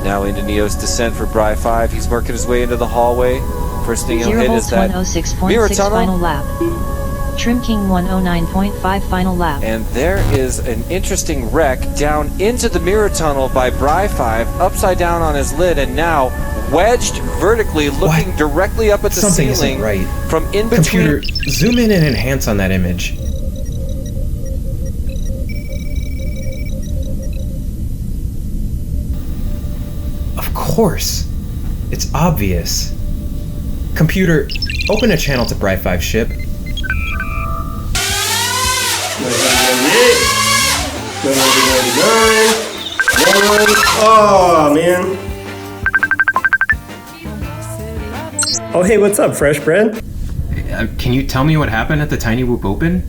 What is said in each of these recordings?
Now into Neo's descent for brighFive. He's working his way into the hallway. First thing he'll hit is that mirror 106.6 tunnel. final lap. Trim King 109.5 final lap. And there is an interesting wreck down into the mirror tunnel by brighFive, upside down on his lid, and now wedged vertically, looking directly up at the Something ceiling isn't right. from in between. Computer, zoom in and enhance on that image. Of course. It's obvious. Computer, open a channel to brighFive ship. Oh man. Oh hey, what's up, fresh bread? Can you tell me what happened at the Tiny Whoop Open?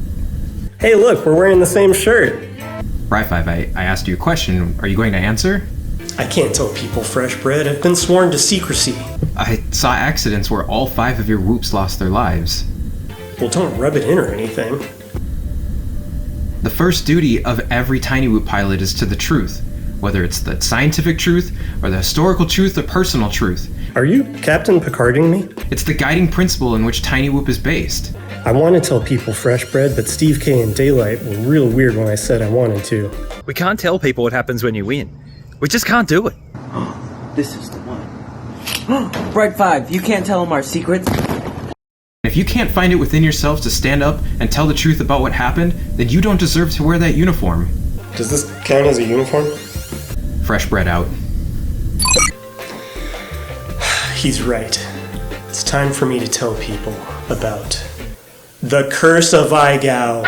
Hey look, we're wearing the same shirt. brighFive, I asked you a question. Are you going to answer? I can't tell people, fresh bread. I've been sworn to secrecy. I saw accidents where all 5 of your whoops lost their lives. Well, don't rub it in or anything. The first duty of every Tiny Whoop pilot is to the truth, whether it's the scientific truth, or the historical truth, or personal truth. Are you Captain Picarding me? It's the guiding principle in which Tiny Whoop is based. I want to tell people fresh bread, but Steve K and Daylight were real weird when I said I wanted to. We can't tell people what happens when you win. We just can't do it. This is the one. brighFive, you can't tell them our secrets. If you can't find it within yourselves to stand up and tell the truth about what happened, then you don't deserve to wear that uniform. Does this count as a uniform? Fresh bread out. He's right. It's time for me to tell people about the curse of Igow.